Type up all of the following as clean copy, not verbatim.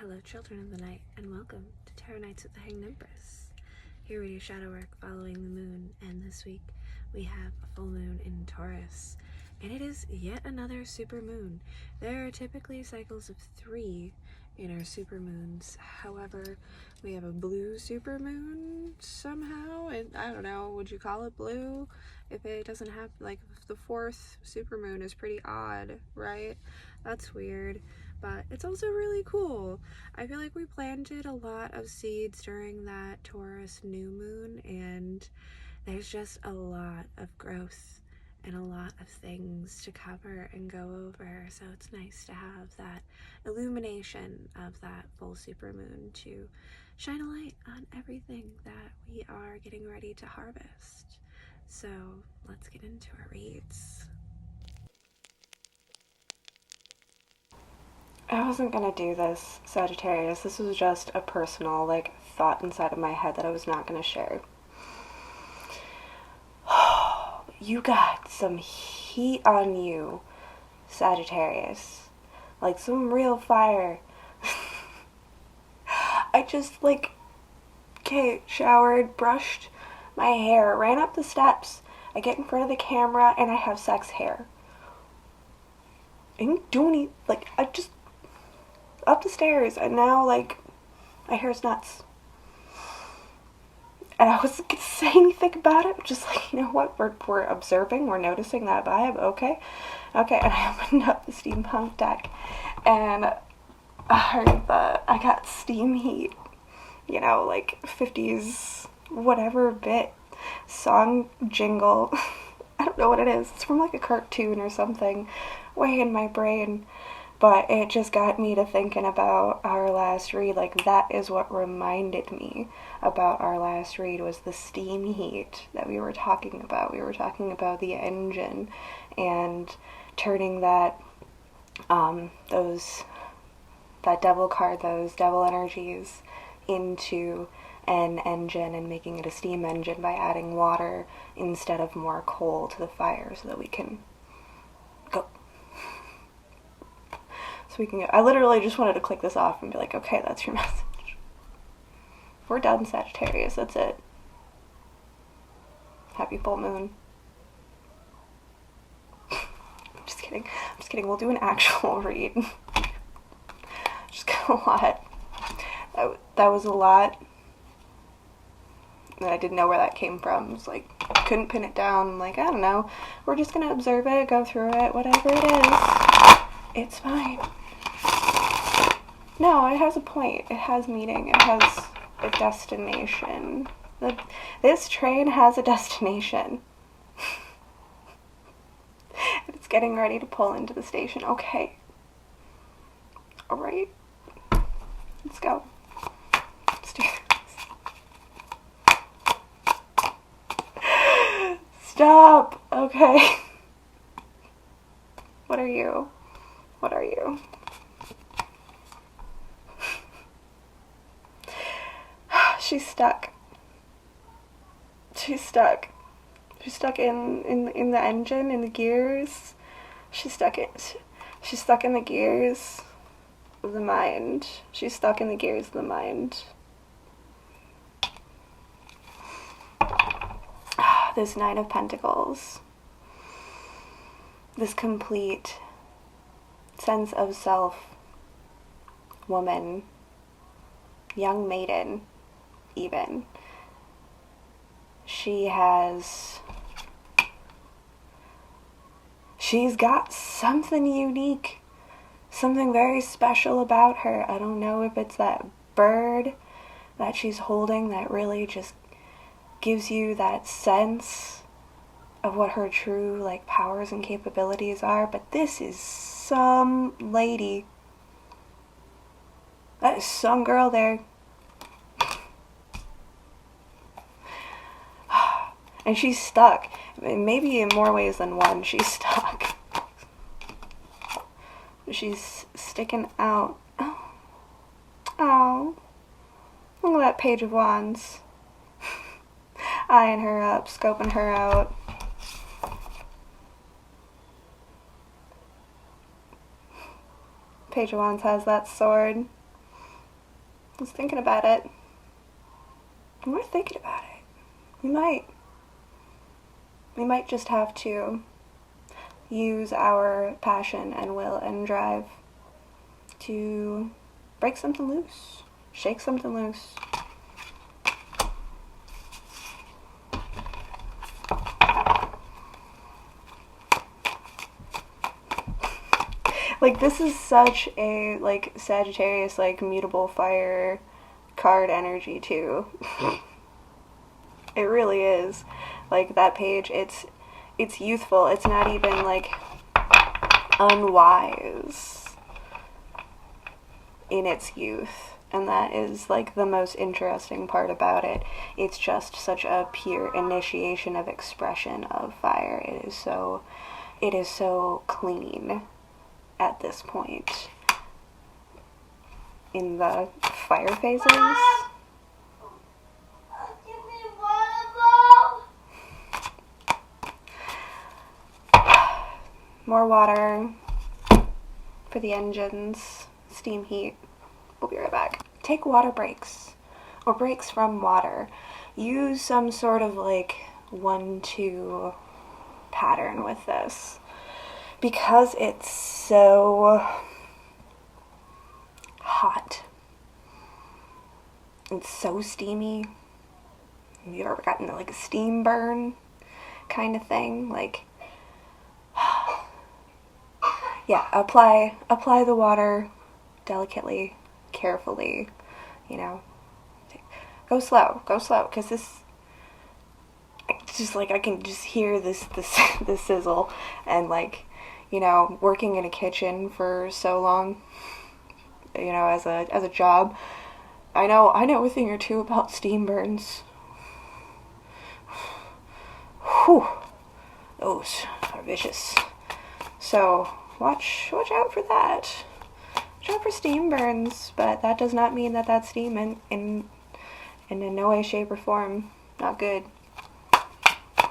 Hello, children of the night, and welcome to Tarot Nights with the Hanged Empress. Here we do shadow work following the moon, and this week we have a full moon in Taurus, and it is yet another super moon. There are typically cycles of 3 in our super moons. However, we have a blue super moon somehow, and I don't know, would you call it blue? If it doesn't have, like, the 4th super moon is pretty odd, right? That's weird. But it's also really cool. I feel like we planted a lot of seeds during that Taurus new moon, and there's just a lot of growth and a lot of things to cover and go over. So it's nice to have that illumination of that full super moon to shine a light on everything that we are getting ready to harvest. So let's get into our reads. I wasn't gonna do this, Sagittarius. This was just a personal, thought inside of my head that I was not gonna share. You got some heat on you, Sagittarius. Like some real fire. I just, showered, brushed my hair, ran up the steps. I get in front of the camera and I have sex hair. I didn't do any, I just up the stairs, and now, my hair's nuts. And I wasn't gonna say anything about it, just you know what, we're observing, we're noticing that vibe, okay, and I opened up the steampunk deck, and I heard that I got steam heat, 50s, whatever bit, song jingle, I don't know what it is, it's from, a cartoon or something, way in my brain. But it just got me to thinking about our last read. That is what reminded me about our last read, was the steam heat that we were talking about. We were talking about the engine and turning that devil card, those devil energies, into an engine and making it a steam engine by adding water instead of more coal to the fire so that we can go. So we can go. I literally just wanted to click this off and be like, okay, that's your message. We're done, Sagittarius. That's it. Happy full moon. I'm just kidding. We'll do an actual read. Just got a lot. That was a lot. And I didn't know where that came from. It was couldn't pin it down. I don't know. We're just gonna observe it, go through it, whatever it is. It's fine. No, it has a point. It has meaning. It has a destination. This train has a destination. It's getting ready to pull into the station. Okay. Alright. Let's go. Let's do this. Stop! Okay. What are you? What are you? She's stuck. She's stuck. She's stuck in the engine, in the gears. She's stuck in the gears of the mind. She's stuck in the gears of the mind. This Nine of Pentacles. This complete sense of self, woman, young maiden, even. She's got something unique, something very special about her. I don't know if it's that bird that she's holding that really just gives you that sense of what her true powers and capabilities are, but this is some lady. That is some girl there. And she's stuck. Maybe in more ways than one, she's stuck. She's sticking out. Oh. Look at that Page of Wands. Eyeing her up, scoping her out. Page of Wands has that sword. I was thinking about it. And we're thinking about it. We might just have to use our passion and will and drive to break something loose, shake something loose. Like, this is such a, like, Sagittarius, like, mutable fire card energy, too. It really is. Like, that page, it's youthful. It's not even, like, unwise in its youth. And that is, like, the most interesting part about it. It's just such a pure initiation of expression of fire. It is so clean at this point in the fire phases. More water for the engines, steam heat. We'll be right back. Take water breaks, or breaks from water. Use some sort of like 1-2 pattern with this. Because it's so hot. It's so steamy. Have you ever gotten like a steam burn kind of thing? Like, yeah, apply the water delicately, carefully, you know. Go slow, because this, it's just like I can just hear this sizzle, and like, you know, working in a kitchen for so long, you know, as a job, I know a thing or two about steam burns. Whew, those are vicious. So watch out for that. Watch out for steam burns, but that does not mean that that's steam in no way, shape, or form. Not good.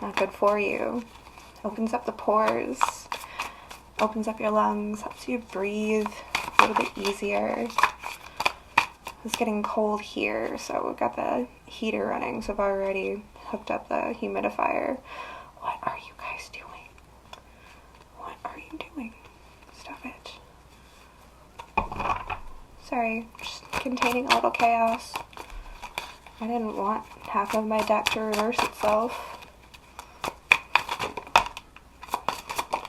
Not good for you. Opens up the pores. Opens up your lungs, helps you breathe a little bit easier. It's getting cold here, so we've got the heater running, so I've already hooked up the humidifier. What are you guys doing? What are you doing? Stop it. Sorry, just containing a little chaos. I didn't want half of my deck to reverse itself.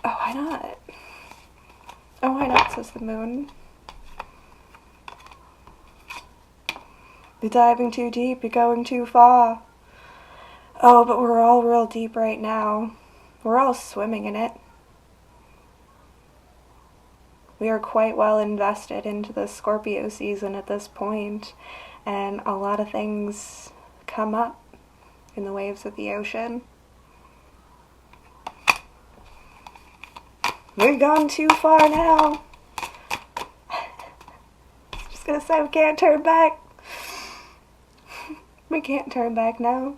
Oh, why not? Oh, why not, says the moon. You're diving too deep, you're going too far. Oh, but we're all real deep right now. We're all swimming in it. We are quite well invested into the Scorpio season at this point, and a lot of things come up in the waves of the ocean. We've gone too far now. Just gonna say we can't turn back. We can't turn back now.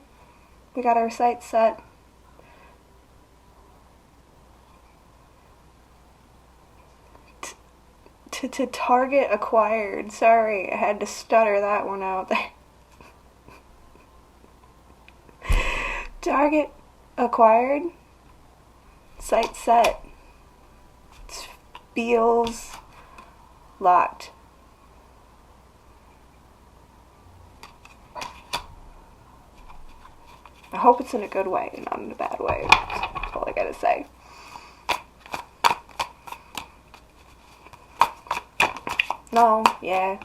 We got our sights set. To target acquired. Sorry, I had to stutter that one out there. Target acquired. Sight set. Feels locked. I hope it's in a good way, not in a bad way. That's all I gotta say. No, yeah.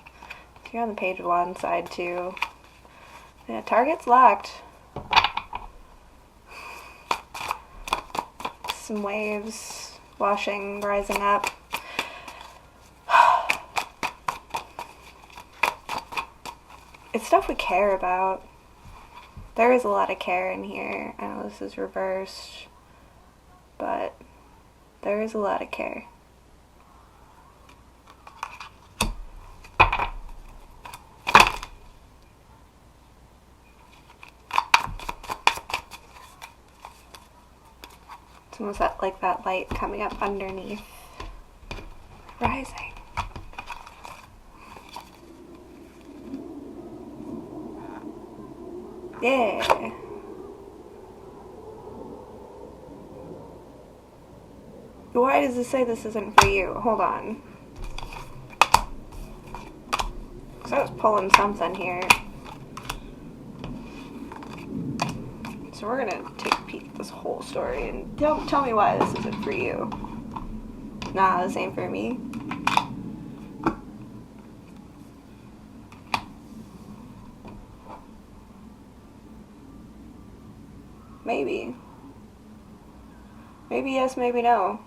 You're on the page one, side 2. Yeah, target's locked. Some waves washing, rising up. It's stuff we care about. There is a lot of care in here. I know this is reversed, but there is a lot of care. It's almost like that light coming up underneath. Rising. Yeah. Why does it say this isn't for you? Hold on. Because I was pulling something here. So we're gonna take a peek at this whole story and tell me why this isn't for you. Nah, this ain't for me. Maybe. Maybe yes, maybe no.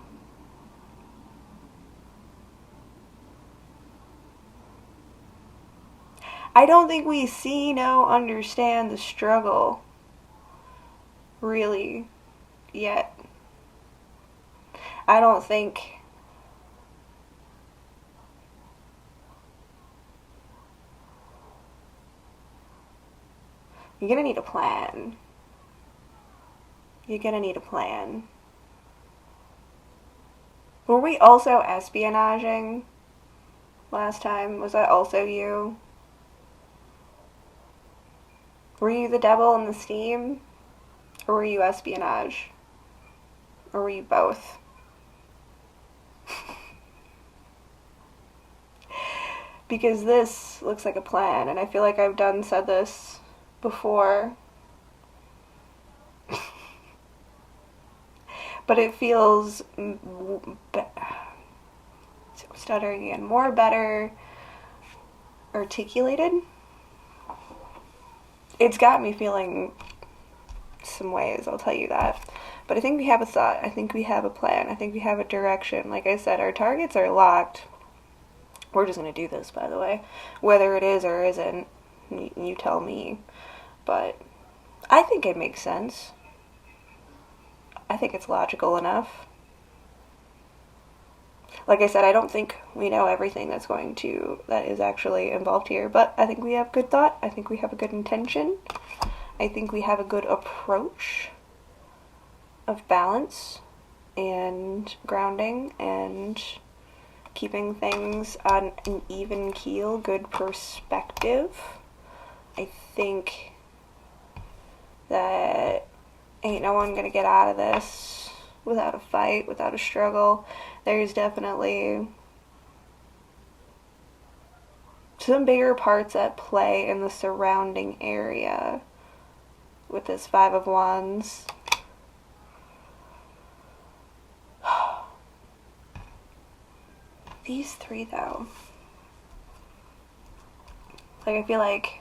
I don't think we see, know, understand the struggle. Really. Yet. I don't think... You're gonna need a plan. You're gonna need a plan. Were we also espionaging last time? Was that also you? Were you the devil in the steam? Or were you espionage? Or were you both? Because this looks like a plan, and I feel like I've said this before. But it feels stuttering and more better articulated. It's got me feeling some ways, I'll tell you that. But I think we have a thought. I think we have a plan. I think we have a direction. Like I said, our targets are locked. We're just going to do this, by the way. Whether it is or isn't, you tell me. But I think it makes sense. I think it's logical enough. Like I said, I don't think we know everything that is actually involved here, but I think we have good thought. I think we have a good intention. I think we have a good approach of balance and grounding and keeping things on an even keel, good perspective. I think that ain't no one gonna get out of this without a fight, without a struggle. There's definitely some bigger parts at play in the surrounding area with this Five of Wands. These three, though. Like, I feel like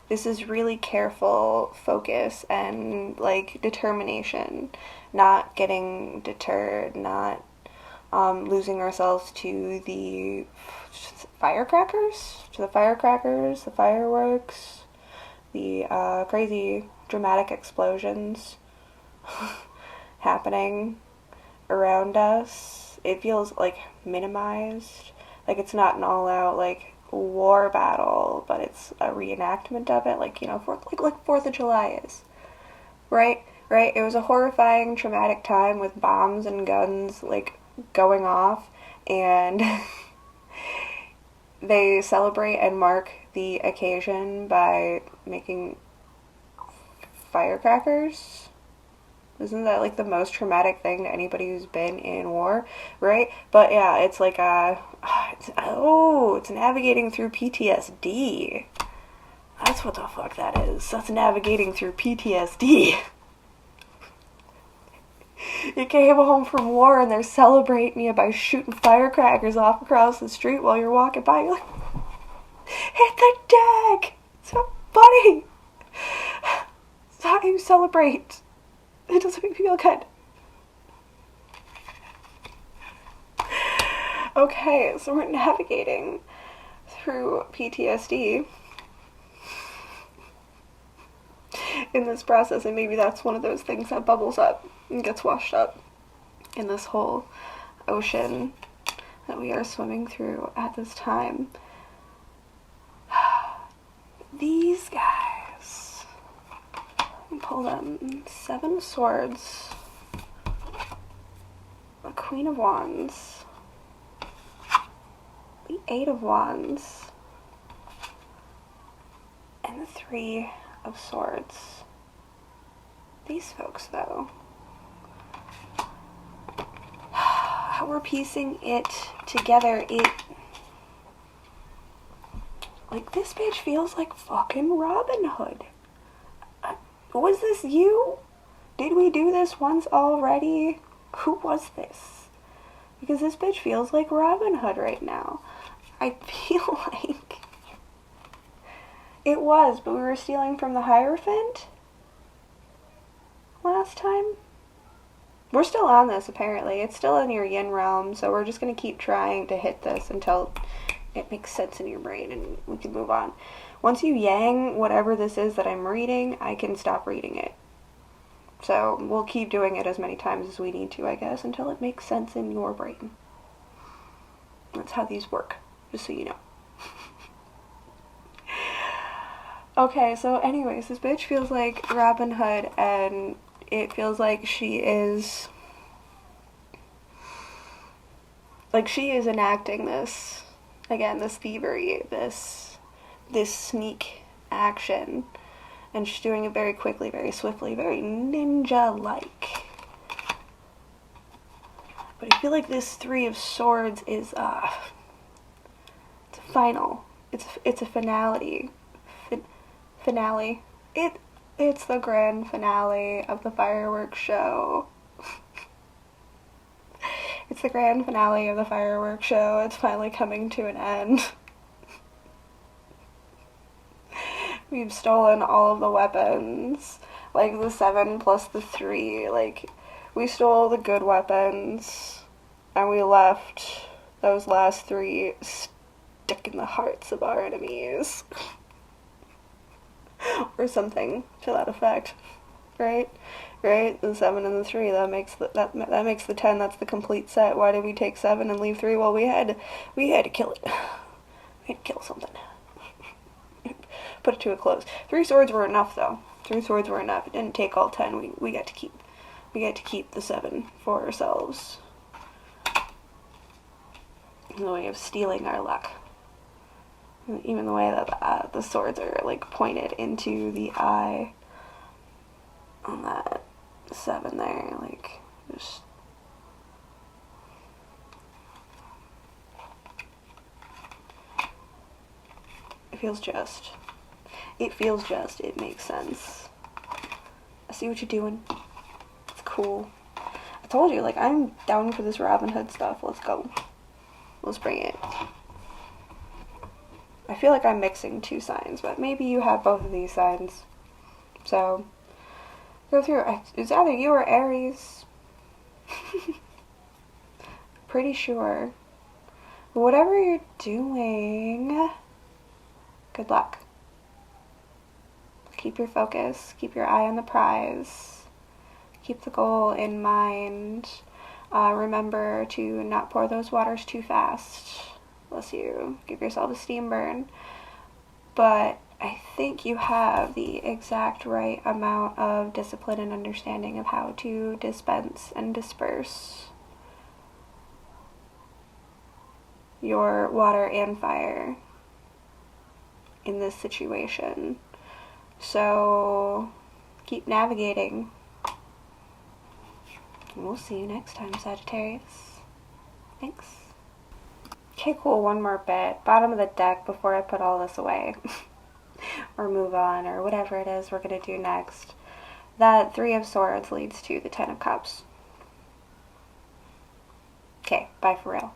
this is really careful focus and, like, determination. Not getting deterred, not losing ourselves to the firecrackers, the fireworks, the crazy dramatic explosions happening around us. It feels like minimized, like it's not an all-out like war battle, but it's a reenactment of it, like, you know, like 4th of July is, right? It was a horrifying, traumatic time with bombs and guns like going off, and they celebrate and mark the occasion by making firecrackers. Isn't that like the most traumatic thing to anybody who's been in war, right? But yeah, it's like it's navigating through PTSD. That's what the fuck that is. That's navigating through PTSD. You came home from war and they're celebrating you by shooting firecrackers off across the street while you're walking by. You're like, hit the deck! It's so funny! It's how you celebrate. It doesn't make me feel good. Okay, so we're navigating through PTSD in this process, and maybe that's one of those things that bubbles up and gets washed up in this whole ocean that we are swimming through at this time. These guys, pull them. 7 of Swords, the Queen of Wands, the 8 of Wands, the Three of Swords. These folks, though. How we're piecing it together, like, this bitch feels like fucking Robin Hood. Was this you? Did we do this once already? Who was this? Because this bitch feels like Robin Hood right now. I feel like it was, but we were stealing from the Hierophant last time. We're still on this, apparently. It's still in your yin realm, so we're just going to keep trying to hit this until it makes sense in your brain and we can move on. Once you yang whatever this is that I'm reading, I can stop reading it. So we'll keep doing it as many times as we need to, I guess, until it makes sense in your brain. That's how these work, just so you know. Okay, so anyways, this bitch feels like Robin Hood, and it feels like she is enacting this, again, this thievery, this sneak action, and she's doing it very quickly, very swiftly, very ninja-like. But I feel like this Three of Swords is, it's a final. It's a finality. Finale. It's the grand finale of the fireworks show. It's the grand finale of the fireworks show. It's finally coming to an end. We've stolen all of the weapons. Like, the 7 plus the 3. Like, we stole the good weapons. And we left those last 3 stuck in the hearts of our enemies. Or something to that effect. Right? Right? The 7 and the 3, that makes that makes the 10. That's the complete set. Why did we take 7 and leave 3? Well, we had to kill it. We had to kill something. Put it to a close. 3 swords were enough, though. 3 swords were enough. It didn't take all 10. We got to keep the 7 for ourselves. In the way of stealing our luck. Even the way that the swords are, like, pointed into the eye on that 7 there, like, just... It feels just. It feels just. It makes sense. I see what you're doing. It's cool. I told you, like, I'm down for this Robin Hood stuff. Let's go. Let's bring it. I feel like I'm mixing 2 signs, but maybe you have both of these signs. So, go through. It's either you or Aries. Pretty sure. Whatever you're doing, good luck. Keep your focus. Keep your eye on the prize. Keep the goal in mind. Remember to not pour those waters too fast, unless you give yourself a steam burn. But I think you have the exact right amount of discipline and understanding of how to dispense and disperse your water and fire in this situation. So keep navigating. We'll see you next time, Sagittarius. Thanks. Okay, cool. One more bit. Bottom of the deck before I put all this away. Or move on, or whatever it is we're going to do next. That 3 of Swords leads to the 10 of Cups. Okay, bye for real.